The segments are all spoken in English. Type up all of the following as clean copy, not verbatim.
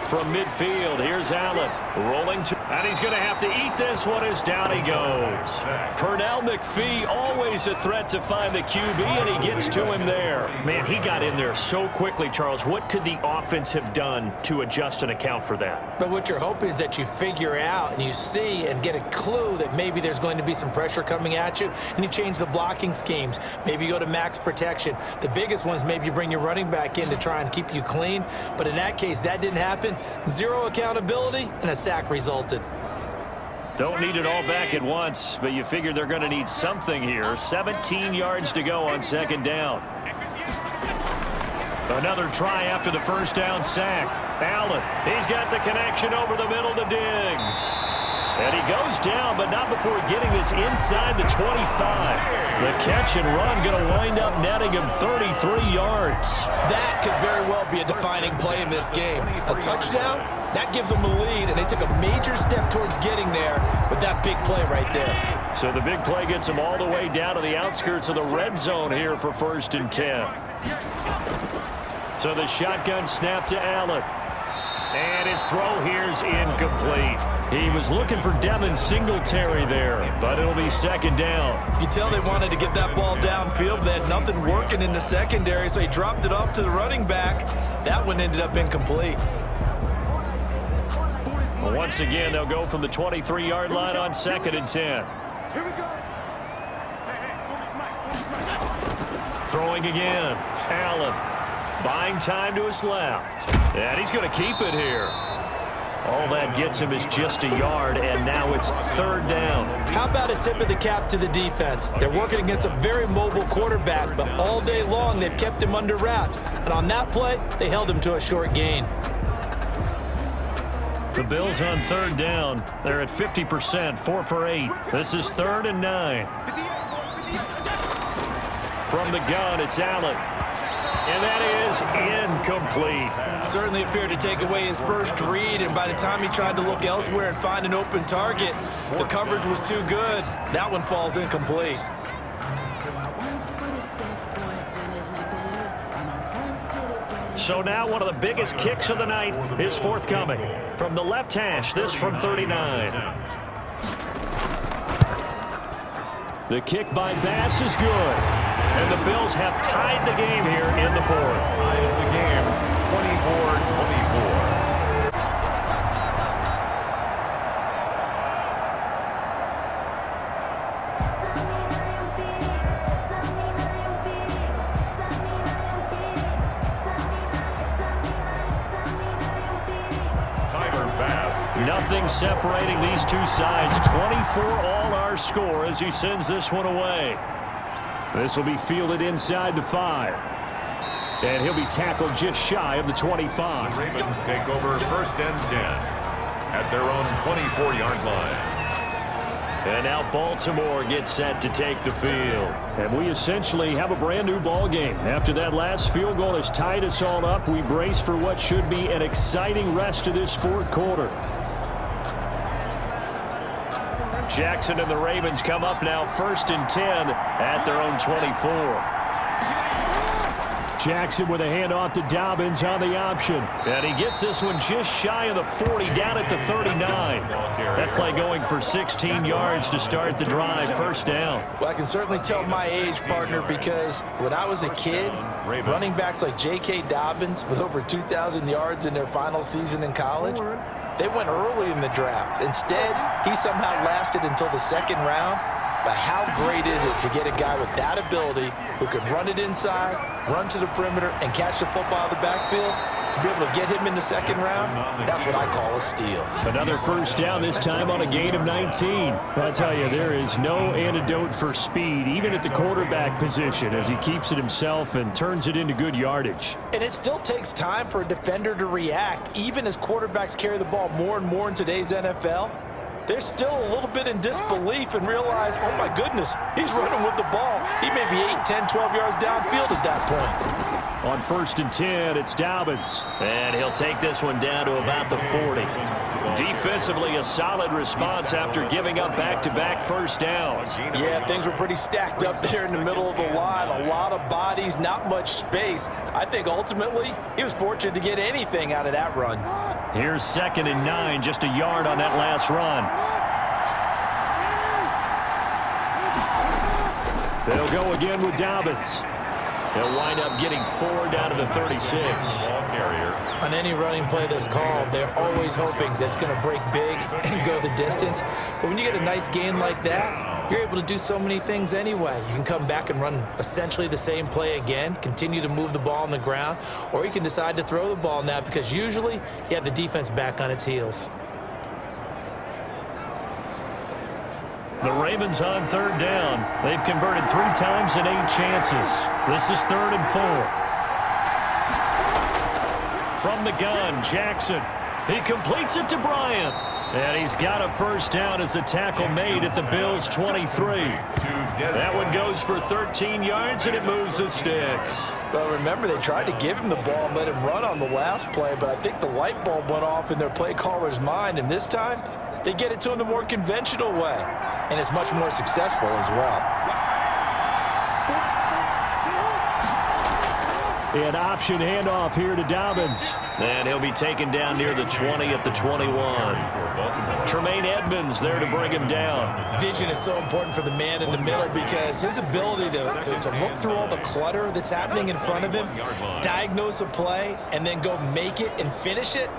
From midfield, here's Allen rolling to, and he's going to have to eat this one as down he goes. Pernell McPhee, always a threat to find the QB, and he gets to him there. Man, he got in there so quickly, Charles. What could the offense have done to adjust and account for that? But what you're hoping is that you figure out and you see and get a clue that maybe there's going to be some pressure coming at you, and you change the blocking schemes. Maybe you go to max protection. The biggest one is maybe you bring your running back in to try and keep you clean. But in that case, that didn't happen. Zero accountability, and a sack resulted. Don't need it all back at once, but you figure they're going to need something here. 17 yards to go on second down. Another try after the first down sack. Allen, he's got the connection over the middle to Diggs. And he goes down, but not before getting this inside the 25. The catch and run going to wind up netting him 33 yards. That could very well be a defining play in this game. A touchdown, that gives them a lead, and they took a major step towards getting there with that big play right there. So the big play gets them all the way down to the outskirts of the red zone here for 1st and 10. So the shotgun snap to Allen. And his throw here's incomplete. He was looking for Devin Singletary there, but it'll be second down. You can tell they wanted to get that ball downfield, but they had nothing working in the secondary, so he dropped it off to the running back. That one ended up incomplete. Well, once again, they'll go from the 23-yard line on 2nd and 10. Throwing again. Allen buying time to his left. And he's going to keep it here. All that gets him is just a yard, and now it's 3rd down. How about a tip of the cap to the defense? They're working against a very mobile quarterback, but all day long they've kept him under wraps. And on that play, they held him to a short gain. The Bills on 3rd down. They're at 50%, 4 for 8. This is 3rd and 9. From the gun, it's Allen. And that is incomplete. Certainly appeared to take away his first read, and by the time he tried to look elsewhere and find an open target, the coverage was too good. That one falls incomplete. So now one of the biggest kicks of the night is forthcoming. From the left hash, this from 39. The kick by Bass is good. And the Bills have tied the game here in the 4th. Ties the game 24-24. Nothing separating these two sides. 24 all our score as he sends this one away. This will be fielded inside the 5. And he'll be tackled just shy of the 25. The Ravens take over 1st and 10 at their own 24-yard line. And now Baltimore gets set to take the field. And we essentially have a brand new ball game. After that last field goal has tied us all up, we brace for what should be an exciting rest of this 4th quarter. Jackson and the Ravens come up now 1st and 10 at their own 24. Jackson with a handoff to Dobbins on the option. And he gets this one just shy of the 40, down at the 39. That play going for 16 yards to start the drive, 1st down. Well, I can certainly tell my age, partner, because when I was a kid, running backs like J.K. Dobbins with over 2,000 yards in their final season in college, they went early in the draft. Instead, he somehow lasted until the 2nd round. But how great is it to get a guy with that ability who can run it inside, run to the perimeter, and catch the football out of the backfield? To be able to get him in the 2nd round, that's what I call a steal. Another 1st down, this time on a gain of 19. I tell you, there is no antidote for speed, even at the quarterback position, as he keeps it himself and turns it into good yardage. And it still takes time for a defender to react, even as quarterbacks carry the ball more and more in today's NFL. They're still a little bit in disbelief and realize, oh my goodness, he's running with the ball. He may be 8, 10, 12 yards downfield at that point. On 1st and 10, it's Dobbins. And he'll take this one down to about the 40. Defensively, a solid response after giving up back-to-back first downs. Yeah, things were pretty stacked up there in the middle of the line. A lot of bodies, not much space. I think ultimately he was fortunate to get anything out of that run. Here's 2nd and 9, just a yard on that last run. They'll go again with Dobbins. They'll wind up getting 4 down to the 36. On any running play that's called, they're always hoping that it's going to break big and go the distance. But when you get a nice gain like that, you're able to do so many things anyway. You can come back and run essentially the same play again, continue to move the ball on the ground, or you can decide to throw the ball now because usually you have the defense back on its heels. The Ravens on 3rd down. They've converted 3 times in 8 chances. This is 3rd and 4. From the gun, Jackson. He completes it to Bryant. And he's got a first down as a tackle made at the Bills' 23. That one goes for 13 yards, and it moves the sticks. But remember, they tried to give him the ball and let him run on the last play, but I think the light bulb went off in their play caller's mind, and this time they get it to him the more conventional way, and it's much more successful as well. An option handoff here to Dobbins. And he'll be taken down near the 20 at the 21. Tremaine Edmonds there to bring him down. Vision is so important for the man in the middle because his ability to look through all the clutter that's happening in front of him, diagnose a play, and then go make it and finish it,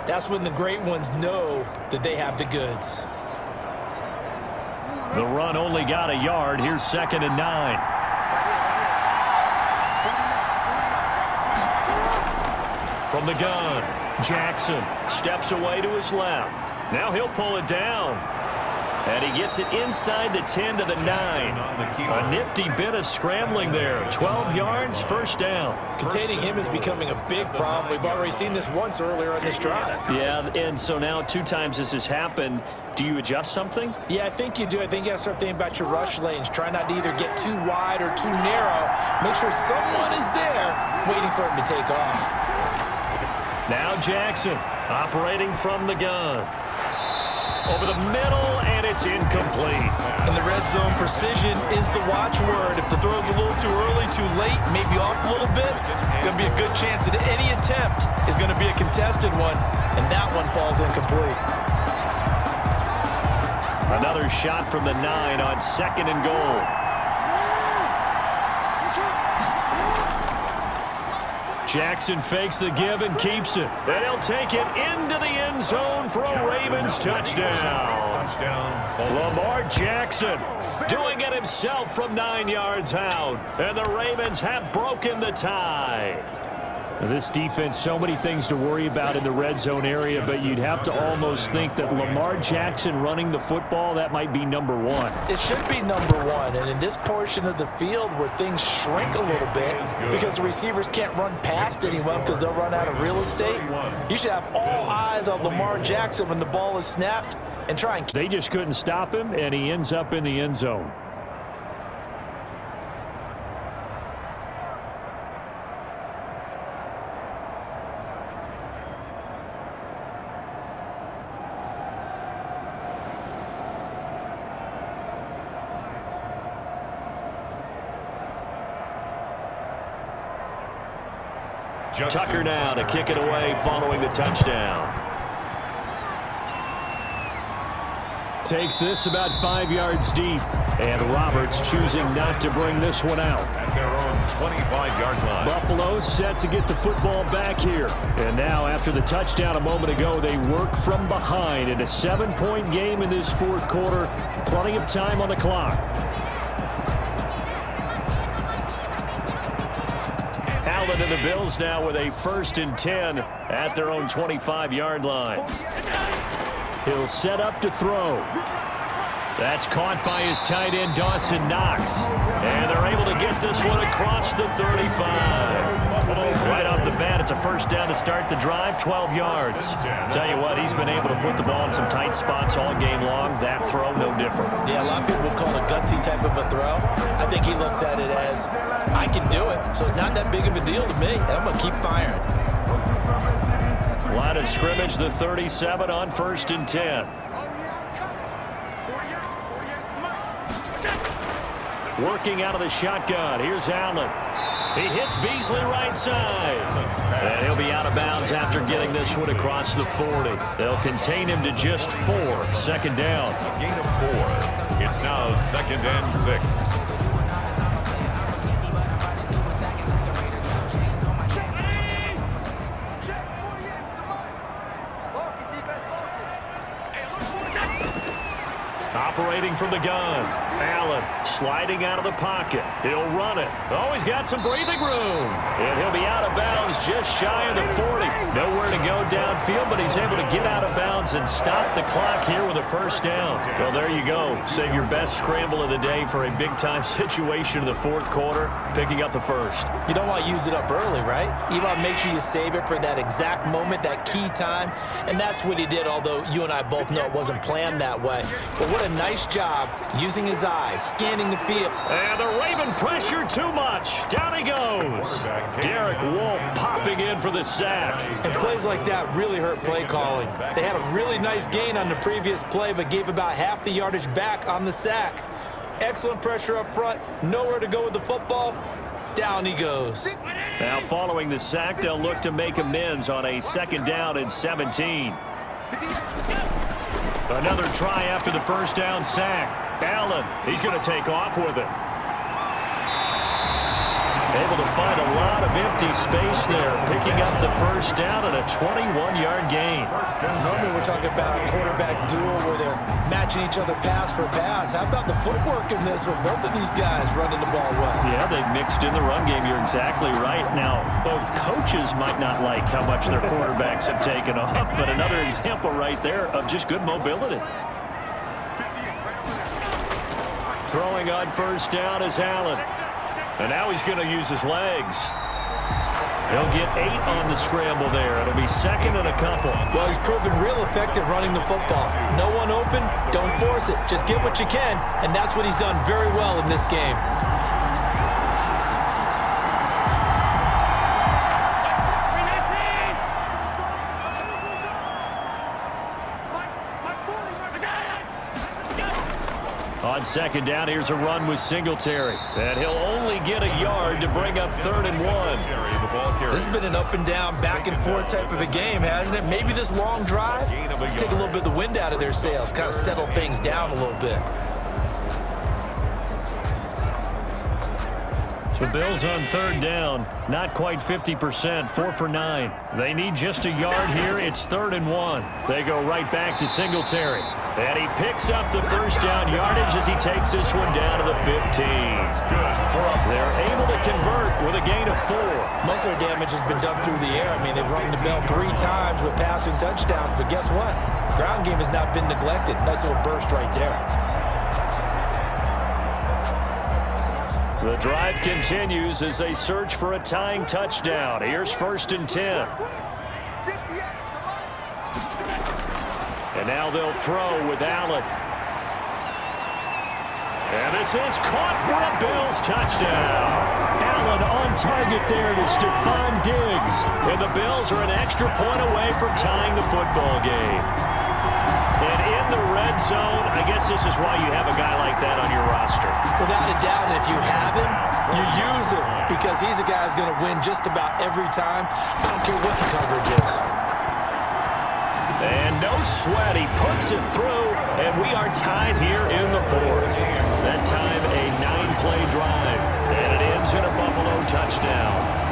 that's when the great ones know that they have the goods. The run only got a yard. Here's 2nd and 9. From the gun, Jackson steps away to his left. Now he'll pull it down. And he gets it inside the 10 to the 9. A nifty bit of scrambling there. 12 yards, first down. Containing him is becoming a big problem. We've already seen this once earlier on this drive. Yeah, and so now 2 times this has happened. Do you adjust something? Yeah, I think you do. I think you got to start thinking about your rush lanes. Try not to either get too wide or too narrow. Make sure someone is there waiting for him to take off. Now Jackson operating from the gun. Over the middle, and it's incomplete. In the red zone, precision is the watchword. If the throw's a little too early, too late, maybe off a little bit, going to be a good chance that any attempt is going to be a contested one, and that one falls incomplete. Another shot from the 9 on 2nd and goal. Jackson fakes the give and keeps it. And he'll take it into the end zone for a Ravens touchdown. Lamar Jackson doing it himself from 9 yards out. And the Ravens have broken the tie. This defense, so many things to worry about in the red zone area, but you'd have to almost think that Lamar Jackson running the football, that might be number 1. It should be number 1, and in this portion of the field where things shrink a little bit because the receivers can't run past anyone because they'll run out of real estate, you should have all eyes on Lamar Jackson when the ball is snapped and try and... They just couldn't stop him, and he ends up in the end zone. Tucker now to kick it away following the touchdown. Takes this about 5 yards deep. And Roberts choosing not to bring this one out. At their own 25-yard line. Buffalo set to get the football back here. And now after the touchdown a moment ago, they work from behind in a 7-point game in this 4th quarter. Plenty of time on the clock. Allen and the Bills now with a 1st and 10 at their own 25-yard line. He'll set up to throw. That's caught by his tight end, Dawson Knox. And they're able to get this one across the 35. Right off the bat, it's a first down to start the drive, 12 yards. Tell you what, he's been able to put the ball in some tight spots all game long. That throw, no different. Yeah, a lot of people would call it a gutsy type of a throw. I think he looks at it as, I can do it, so it's not that big of a deal to me, and I'm going to keep firing. Line of scrimmage, the 37 on 1st and 10. Working out of the shotgun. Here's Allen. He hits Beasley right side. And he'll be out of bounds after getting this one across the 40. They'll contain him to just 4. 2nd down. A gain of 4. It's now 2nd and 6. Operating from the gun. Allen sliding out of the pocket. He'll run it. Oh, he's got some breathing room. And he'll be out of bounds just shy of the 40. Nowhere to go downfield, but he's able to get out of bounds and stop the clock here with a first down. Well, there you go. Save your best scramble of the day for a big-time situation in the 4th quarter, picking up the first. You don't want to use it up early, right? You want to make sure you save it for that exact moment, that key time. And that's what he did, although you and I both know it wasn't planned that way. But what a nice job using his eyes, scanning the field. And the Raven pressure too much. Down he goes. Derek Wolfe popping in for the sack. And plays like that really hurt play calling. They had a really nice gain on the previous play, but gave about half the yardage back on the sack. Excellent pressure up front. Nowhere to go with the football. Down he goes. Now following the sack, they'll look to make amends on a 2nd down and 17. Another try after the first down sack. Allen, he's going to take off with it. Able to find a lot of empty space there, picking up the first down and a 21-yard gain. Normally we're talking about a quarterback duel where they're matching each other pass for pass. How about the footwork in this with both of these guys running the ball well? Yeah, they've mixed in the run game. You're exactly right. Now, both coaches might not like how much their quarterbacks have taken off, but another example right there of just good mobility. Throwing on first down is Allen. And now he's going to use his legs. He'll get 8 on the scramble there. It'll be 2nd and a couple. Well, he's proven real effective running the football. No one open, don't force it. Just get what you can, and that's what he's done very well in this game. On 2nd down, here's a run with Singletary. And he'll only get a yard to bring up 3rd and 1. This has been an up and down, back and forth type of a game, hasn't it? Maybe this long drive, take a little bit of the wind out of their sails, kind of settle things down a little bit. The Bills on 3rd down, not quite 50%, 4 for 9. They need just a yard here. It's 3rd and 1. They go right back to Singletary. And he picks up the first down yardage as he takes this one down to the 15. They're able to convert with a gain of 4. Most of their damage has been done through the air. I mean, they've rung the bell 3 times with passing touchdowns, but guess what? Ground game has not been neglected. Nice little burst right there. The drive continues as they search for a tying touchdown. Here's 1st and 10. And now they'll throw with Allen. And this is caught for a Bills touchdown. Allen on target there to Stephon Diggs. And the Bills are an extra point away from tying the football game. And in the red zone, I guess this is why you have a guy like that on your roster. Without a doubt, and if you have him, you use him because he's a guy who's going to win just about every time. I don't care what the coverage is. And no sweat, he puts it through, and we are tied here in the 4th. That time, a 9-play drive, and it ends in a Buffalo touchdown.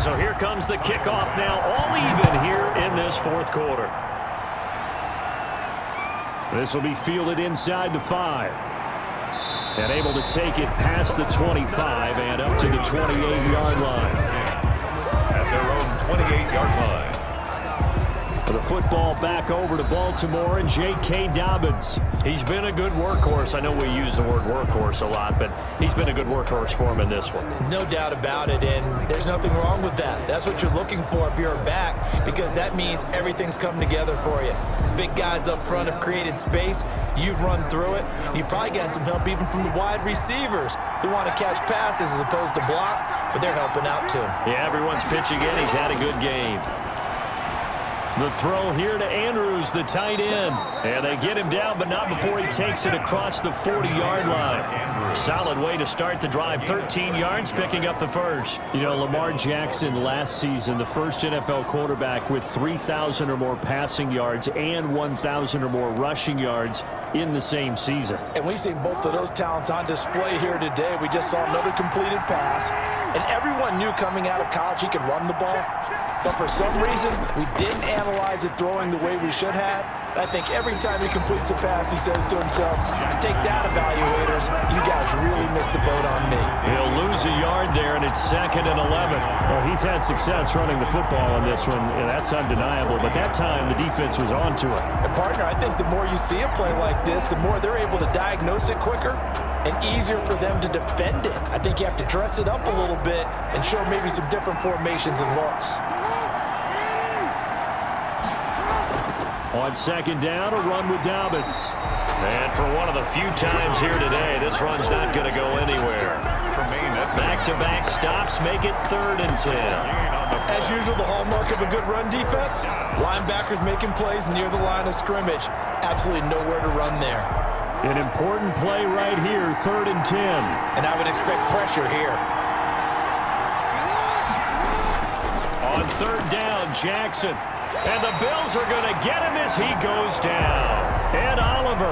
So here comes the kickoff now, all even here in this fourth quarter. This will be fielded inside the 5. And able to take it past the 25 and up to the 28-yard line. At their own 28-yard line. The football back over to Baltimore and J.K. Dobbins. He's been a good workhorse. I know we use the word workhorse a lot, but he's been a good workhorse for him in this one. No doubt about it, and there's nothing wrong with that. That's what you're looking for if you're a back, because that means everything's come together for you. Big guys up front have created space. You've run through it. You've probably gotten some help even from the wide receivers who want to catch passes as opposed to block, but they're helping out too. Yeah, everyone's pitching in. He's had a good game. The throw here to Andrews, the tight end. And they get him down, but not before he takes it across the 40-yard line. Solid way to start the drive. 13 yards, picking up the first. You know, Lamar Jackson last season, the first NFL quarterback with 3,000 or more passing yards and 1,000 or more rushing yards in the same season. And we've seen both of those talents on display here today. We just saw another completed pass. And everyone knew coming out of college he could run the ball. But for some reason, we didn't analyze it throwing the way we should have. I think every time he completes a pass, he says to himself, take that, evaluators. You guys really missed the boat on me. He'll lose a yard there, and it's 2nd and 11. Well, he's had success running the football on this one, and that's undeniable. But that time, the defense was on to it. And, partner, I think the more you see a play like this, the more they're able to diagnose it quicker and easier for them to defend it. I think you have to dress it up a little bit and show maybe some different formations and looks. On 2nd down, a run with Dobbins. And for one of the few times here today, this run's not going to go anywhere. Back-to-back stops make it 3rd and 10. As usual, the hallmark of a good run defense, linebackers making plays near the line of scrimmage. Absolutely nowhere to run there. An important play right here, 3rd and 10. And I would expect pressure here. On 3rd down, Jackson. And the Bills are going to get him as he goes down. Ed Oliver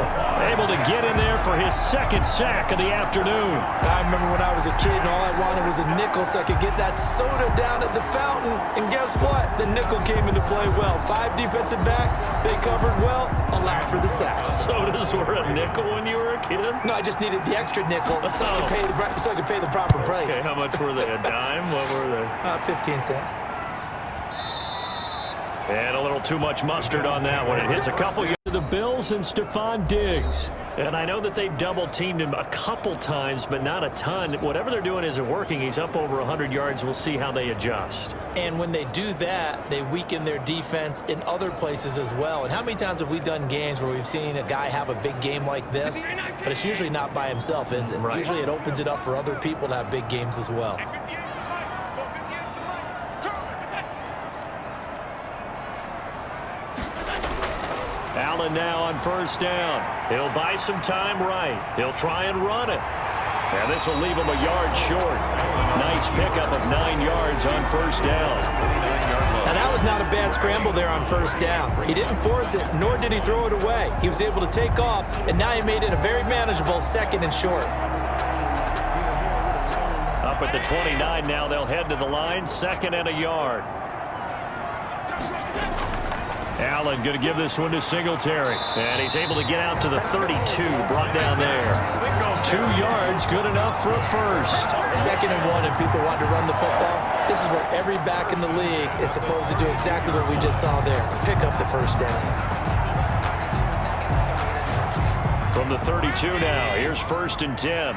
able to get in there for his 2nd sack of the afternoon. I remember when I was a kid and all I wanted was a nickel so I could get that soda down at the fountain. And guess what? The nickel came into play well. 5 defensive backs, they covered well, allowed for the sacks. Sodas were a nickel when you were a kid? No, I just needed the extra nickel so I could pay the proper price. Okay, how much were they? A dime? What were they? 15 cents. And a little too much mustard on that one. It hits a couple. The Bills and Stephon Diggs. And I know that they've double-teamed him a couple times, but not a ton. Whatever they're doing isn't working. He's up over 100 yards. We'll see how they adjust. And when they do that, they weaken their defense in other places as well. And how many times have we done games where we've seen a guy have a big game like this, but it's usually not by himself, is it? Right. Usually it opens it up for other people to have big games as well. Allen now on 1st down. He'll buy some time right. He'll try and run it. And this will leave him a yard short. Nice pickup of 9 yards on 1st down. And that was not a bad scramble there on 1st down. He didn't force it, nor did he throw it away. He was able to take off, and now he made it a very manageable 2nd and short. Up at the 29 now, they'll head to the line, 2nd and a yard. Allen going to give this one to Singletary. And he's able to get out to the 32, brought down there. 2 yards, good enough for a first. 2nd and 1, and people want to run the football. This is where every back in the league is supposed to do exactly what we just saw there. Pick up the 1st down. From the 32 now, here's 1st and 10.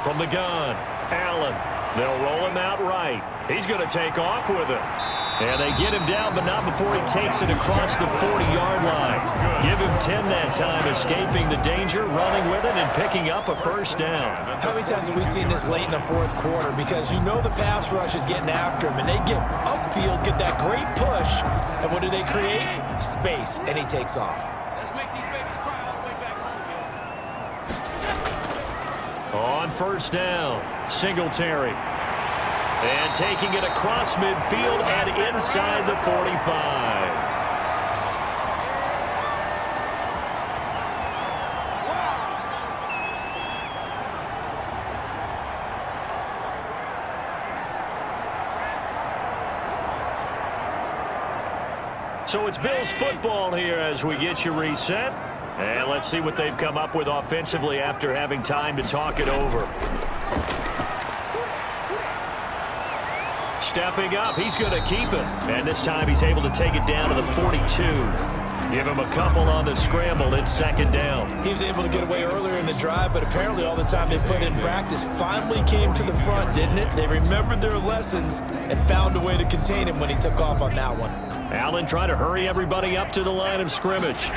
From the gun, Allen. They'll roll him out right. He's going to take off with it. And they get him down, but not before he takes it across the 40-yard line. Give him 10 that time, escaping the danger, running with it, and picking up a 1st down. How many times have we seen this late in the 4th quarter? Because you know the pass rush is getting after him, and they get upfield, get that great push, and what do they create? Space, and he takes off. Let's make these babies cry all the way back home. On 1st down, Singletary. And taking it across midfield and inside the 45. So it's Bills football here as we get you reset. And let's see what they've come up with offensively after having time to talk it over. Stepping up, he's going to keep it. And this time he's able to take it down to the 42. Give him a couple on the scramble. It's second down. He was able to get away earlier in the drive, but apparently all the time they put in practice finally came to the front, didn't it? They remembered their lessons and found a way to contain him when he took off on that one. Allen trying to hurry everybody up to the line of scrimmage.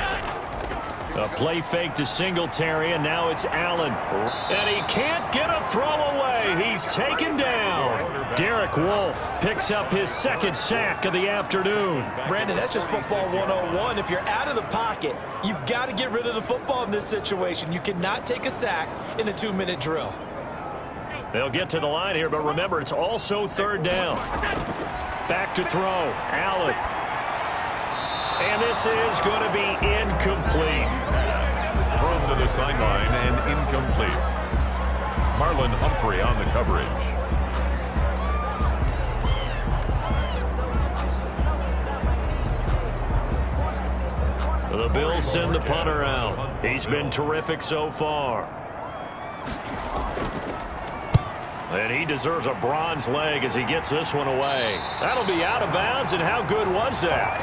A play fake to Singletary, and now it's Allen. And he can't get a throw away. He's taken down. Derek Wolfe picks up his second sack of the afternoon. Brandon, that's just football 101. If you're out of the pocket, you've got to get rid of the football in this situation. You cannot take a sack in a 2-minute drill. They'll get to the line here, but remember, it's also third down. Back to throw. Allen. And this is going to be incomplete. Thrown to the sideline and incomplete. Marlon Humphrey on the coverage. The Bills send the punter out. He's been terrific so far. And he deserves a bronze leg as he gets this one away. That'll be out of bounds, and how good was that?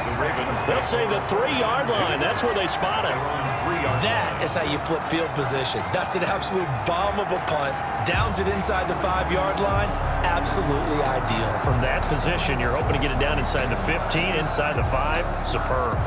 They'll say the 3-yard line. That's where they spot him. That is how you flip field position. That's an absolute bomb of a punt. Downs it inside the 5-yard line. Absolutely ideal. From that position, you're hoping to get it down inside the 15, inside the 5. Superb.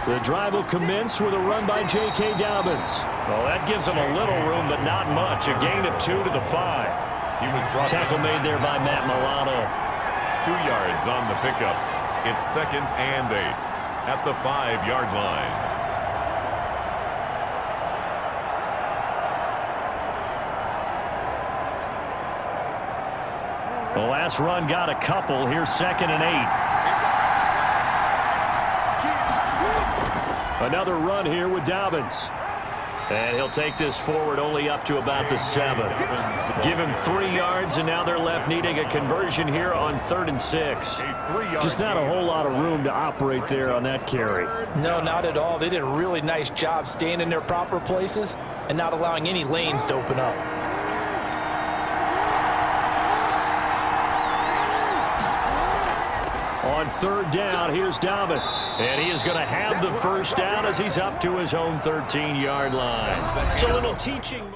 The drive will commence with a run by J.K. Dobbins. Well, that gives him a little room, but not much. A gain of 2 to the 5. He was brought Tackle made there by Matt Milano. 2 yards on the pickup. It's 2nd and 8 at the 5-yard line. The last run got a couple. Here's 2nd and 8. Another run here with Dobbins. And he'll take this forward only up to about the 7. Give him 3 yards, and now they're left needing a conversion here on 3rd and 6. Just not a whole lot of room to operate there on that carry. No, not at all. They did a really nice job staying in their proper places and not allowing any lanes to open up. On 3rd down, here's Dobbins. And he is going to have the first down as he's up to his own 13-yard line. It's a little teaching.